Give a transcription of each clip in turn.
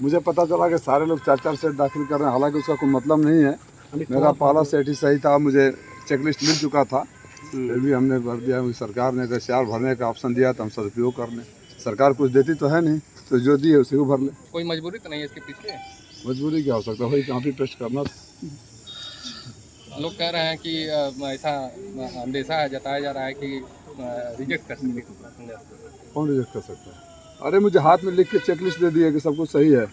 मुझे पता चला कि सारे लोग 4-4 सेट दाखिल कर रहे हैं, हालांकि उसका कोई मतलब नहीं है। मेरा पहला सेट ही सही था, मुझे चेकलिस्ट मिल चुका था, फिर भी हमने भर दिया। सरकार ने अगर शेयर भरने का ऑप्शन दिया तो हम सदुपयोग कर लें। सरकार कुछ देती तो है नहीं, तो जो दी है उसी को भर लें। कोई मजबूरी तो नहीं है इसके पीछे? मजबूरी क्या हो सकता है भाई, कहाँ भी पेश करना। लोग कह रहे हैं कि ऐसा अंदेशा जताया जा रहा है कि रिजेक्ट कर सकते। कौन रिजेक्ट कर सकता है? अरे मुझे हाथ में लिख के चेकलिस्ट दे दिया कि सब कुछ सही है।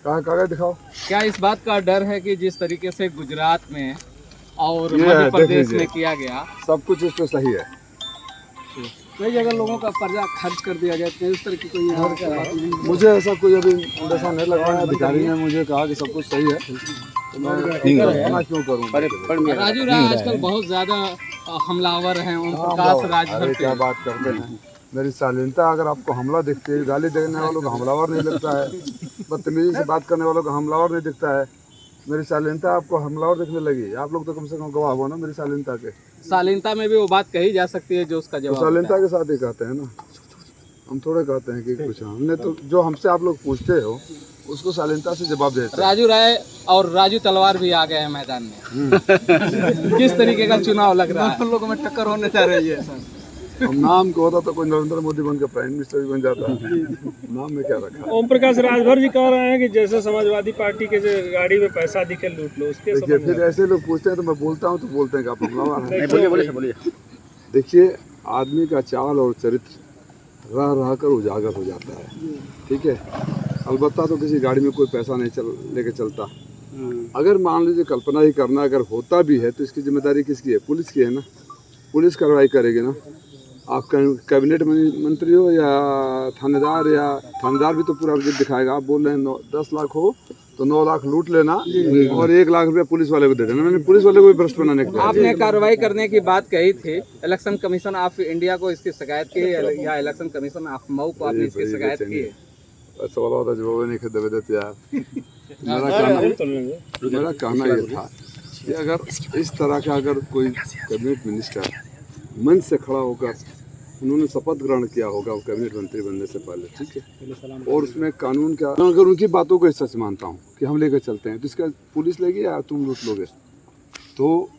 कहाँ कागज दिखाओ। क्या इस बात का डर है कि जिस तरीके से गुजरात में और मध्य प्रदेश में किया गया, सब कुछ इस पे सही है। कई जगह लोगों का कर्जा खर्च कर दिया जाए, तो इस तरह की कोई मुझे ऐसा कोई अभी अंदेशा नहीं लगा है। अधिकारी ने मुझे कहा कि सब कुछ सही है, तो मैं क्यों करूँ। राजू राय आजकल बहुत ज्यादा हमलावर हैं, ओम प्रकाश राजभर। क्या बात करते हैं। मेरी शालीनता अगर आपको हमला दिखती है, गाली देने वालों को हमलावर नहीं लगता है, बदतमीजी से बात करने वालों को हमलावर नहीं दिखता है, मेरी शालीनता आपको हमलावर दिखने लगी। आप लोग तो कम से कम गवाह हो ना मेरी शालीनता के। शालीनता में भी वो बात कही जा सकती है जो उसका जवाब। तो शालीनता के साथ ही कहते हैं ना, हम थोड़े कहते हैं कि कुछ हमने तो जो हमसे आप लोग पूछते हो उसको शालीनता से जवाब देते हैं। राजू राय और राजू तलवार भी आ गए हैं मैदान में। किस तरीके का चुनाव लग रहा है? दोनों लोगों में टक्कर होने जा रही है सर। हम नाम को होता तो कोई नरेंद्र मोदी बन के प्राइम मिनिस्टर भी बन जाता है। नाम में क्या रखा है? ओम प्रकाश राजभर जी कह रहे हैं कि जैसे समाजवादी पार्टी के जो गाड़ी में पैसा दिखे लूट लो, उसके देखिए फिर ऐसे लोग पूछते हैं तो मैं बोलता हूँ तो बोलते हैं कि आप हमलावर हैं। बोलिए। देखिए आदमी का चाल और चरित्र रह रह कर उजागर हो जाता है, ठीक है। अलबत्ता तो किसी गाड़ी में कोई पैसा नहीं लेके चलता। अगर मान लीजिए कल्पना ही करना अगर होता भी है तो इसकी जिम्मेदारी किसकी है? पुलिस की है ना। पुलिस कार्रवाई करेगी ना। आप कैबिनेट मंत्री हो या थानेदार, या थानेदार भी तो पूरा रिजल्ट दिखाएगा। आप बोल रहे हैं 10 लाख हो तो 9 लाख लूट लेना और 1 लाख रुपया पुलिस वाले को दे देना। मैंने पुलिस वाले को भी भ्रष्ट बनाने का। आपने कार्रवाई करने की बात कही थी। इलेक्शन कमीशन ऑफ इंडिया को इसकी शिकायत की या इलेक्शन कमीशन ऑफ मऊ को आपने इसकी शिकायत की? सवाल होता जवाब नहीं दे देते यार। मेरा कहना ये था कि अगर इस तरह का अगर कोई कैबिनेट मिनिस्टर मंच से खड़ा होकर उन्होंने शपथ ग्रहण किया होगा वो कैबिनेट मंत्री बनने से पहले, ठीक है, और उसमें कानून का अगर उनकी बातों को सच मानता हूँ कि हम लेकर चलते हैं तो इसका पुलिस लेगी या तुम लूट लोगे, तो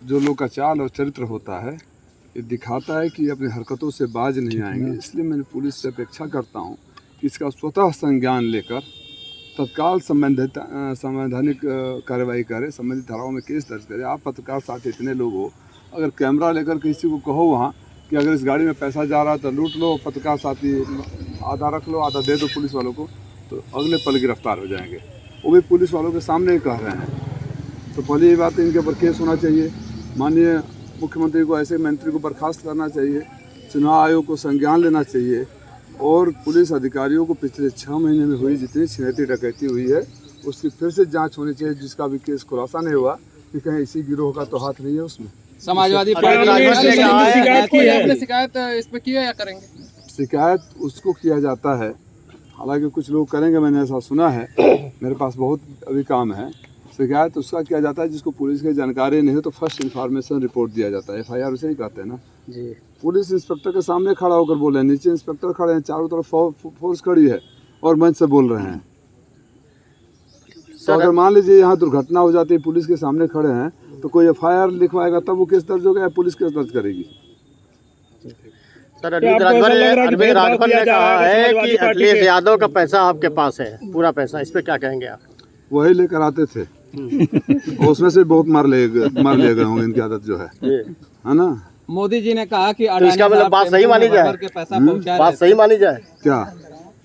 जो लोग का चाल और चरित्र होता है ये दिखाता है कि अपनी हरकतों से बाज नहीं आएंगे। इसलिए मैंने पुलिस से अपेक्षा करता हूँ कि इसका स्वतः संज्ञान लेकर तत्काल संवैधानिक कार्रवाई करे, संबंधित धाराओं में केस दर्ज करे। आप पत्रकार साथ इतने लोग हो, अगर कैमरा लेकर किसी को कहो वहाँ कि अगर इस गाड़ी में पैसा जा रहा है तो लूट लो, पत्रकार साथी आधा रख लो आधा दे दो पुलिस वालों को, तो अगले पल गिरफ्तार हो जाएंगे। वो भी पुलिस वालों के सामने ही कह रहे हैं। तो पहली ये बात इनके ऊपर केस होना चाहिए। माननीय मुख्यमंत्री को ऐसे मंत्री को बर्खास्त करना चाहिए, चुनाव आयोग को संज्ञान लेना चाहिए और पुलिस अधिकारियों को पिछले 6 महीने में हुई जितनी छिनैती डकैती हुई है उसकी फिर से जांच होनी चाहिए, जिसका भी केस खुलासा नहीं हुआ कि कहीं इसी गिरोह का तो हाथ नहीं है उसमें। समाजवादी पार्टी शिकायत इस पे की है या करेंगे? शिकायत उसको किया जाता है, हालांकि कुछ लोग करेंगे, मैंने ऐसा सुना है। मेरे पास बहुत अभी काम है। शिकायत उसका किया जाता है जिसको पुलिस की जानकारी नहीं हो तो फर्स्ट इन्फॉर्मेशन रिपोर्ट दिया जाता है। FIR उसे ही कहते हैं ना जी। पुलिस इंस्पेक्टर के सामने खड़ा होकर बोल रहे हैं, नीचे इंस्पेक्टर खड़े हैं, चारों तरफ फोर्स खड़ी है और मंच से बोल रहे हैं। तो अगर मान लीजिए यहाँ दुर्घटना हो जाती है, पुलिस के सामने खड़े हैं, तो कोई FIR लिखवाएगा तब वो केस दर्ज होगा या पुलिस केस दर्ज करेगी? सर अरविंद राजभर ने कहा है कि अखिलेश यादव का पैसा आपके पास है, पूरा पैसा, इस पे क्या कहेंगे आप? वही लेकर आते थे और उसमें से बहुत मार लिए गए होंगे, इनकी आदत जो है ना। मोदी जी ने कहा कि तो इसका मतलब बात सही मानी जाए, बात सही मानी जाए क्या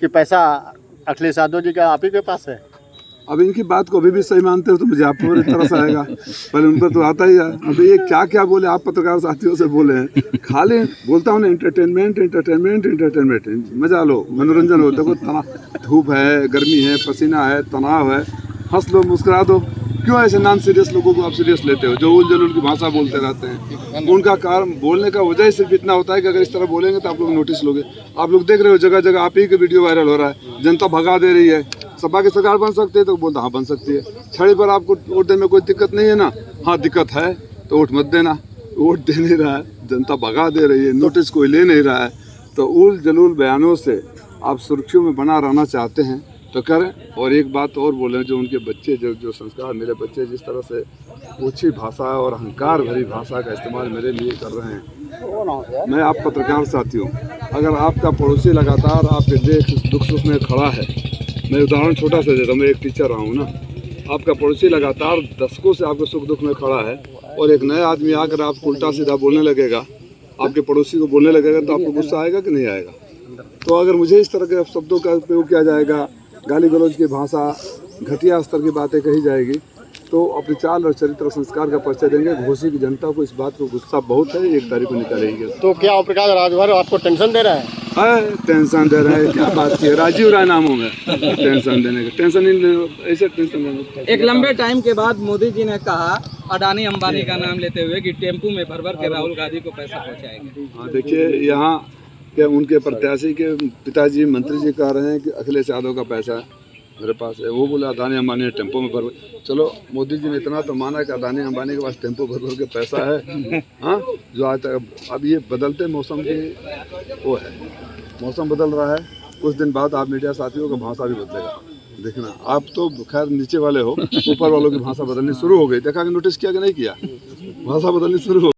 कि पैसा अखिलेश यादव जी का आप ही के पास है? अब इनकी बात को अभी भी सही मानते हो तो मुझे आप पूरी तरह से आएगा, पहले उन पर तो आता ही है। अभी ये क्या क्या बोले, आप पत्रकार साथियों से बोले हैं, खाली बोलता हूँ ना एंटरटेनमेंट, मजा लो, मनोरंजन हो। देखो धूप है, गर्मी है, पसीना है, तनाव है, हंस लो, मुस्कुरा दो। क्यों ऐसे नॉन सीरियस लोगों को आप सीरियस लेते हो जो उल जलूल की भाषा बोलते रहते हैं? उनका कारण बोलने का वजह सिर्फ इतना होता है कि अगर इस तरह बोलेंगे तो आप लोग नोटिस लोगे। आप लोग देख रहे हो जगह जगह आप ही के वीडियो वायरल हो रहा है, जनता भगा दे रही है। सपा की सरकार बन सकती है तो बोलता हाँ बन सकती है। छड़ी पर आपको वोट देने में कोई दिक्कत नहीं है ना? हाँ दिक्कत है तो वोट मत देना। वोट दे नहीं रहा है, जनता भगा दे रही है, नोटिस कोई ले नहीं रहा है, तो उल जलूल बयानों से आप सुर्खियों में बना रहना चाहते हैं तो करें। और एक बात और बोलें, जो उनके बच्चे जो संस्कार, मेरे बच्चे जिस तरह से ओछी भाषा और अहंकार भरी भाषा का इस्तेमाल मेरे लिए कर रहे हैं, मैं आप पत्रकार साथी हूँ, अगर आपका पड़ोसी लगातार आपके दुख सुख में खड़ा है, मैं उदाहरण छोटा सा देता हूँ, मैं एक टीचर रहा हूँ ना, आपका पड़ोसी लगातार दशकों से आपके सुख दुख में खड़ा है और एक नया आदमी आकर आपको उल्टा सीधा बोलने लगेगा, आपके पड़ोसी को बोलने लगेगा, तो आपको गुस्सा आएगा कि नहीं आएगा? तो अगर मुझे इस तरह के शब्दों का उपयोग किया जाएगा, गाली गलौज की भाषा, घटिया स्तर की बातें कही जाएगी, तो अपनी चाल और चरित्र और संस्कार का परिचय देंगे। घोसी की जनता को इस बात को गुस्सा बहुत है, 1 तारीख को निकालेंगे। तो क्या ओम प्रकाश राजभर आपको टेंशन दे रहा है? टेंशन दे रहा है, क्या बात की है, राजीव राय नाम होगा टेंशन देने का, टेंशन नहीं, ऐसे टेंशन देने। एक लंबे टाइम के बाद मोदी जी ने कहा अडानी अंबानी का नाम लेते हुए कि टेम्पू में भर भर के राहुल गांधी को पैसा पहुंचाएंगे। हाँ, देखिए यहाँ क्या उनके प्रत्याशी के पिताजी मंत्री जी कह रहे हैं कि अखिलेश यादव का पैसा मेरे पास है, वो बोला अडानी अंबानी ने टेम्पो में भर। चलो मोदी जी ने इतना तो माना कि अडानी अंबानी के पास टेम्पो भर भर के पैसा है, हाँ, जो आज तक। अब ये बदलते मौसम की वो है, मौसम बदल रहा है, कुछ दिन बाद आप मीडिया साथियों का भाषा भी बदलेगा, देखना। आप तो खैर नीचे वाले हो, ऊपर वालों की भाषा बदलनी शुरू हो गई, देखा कि नोटिस किया कि नहीं किया, भाषा बदलनी शुरू हो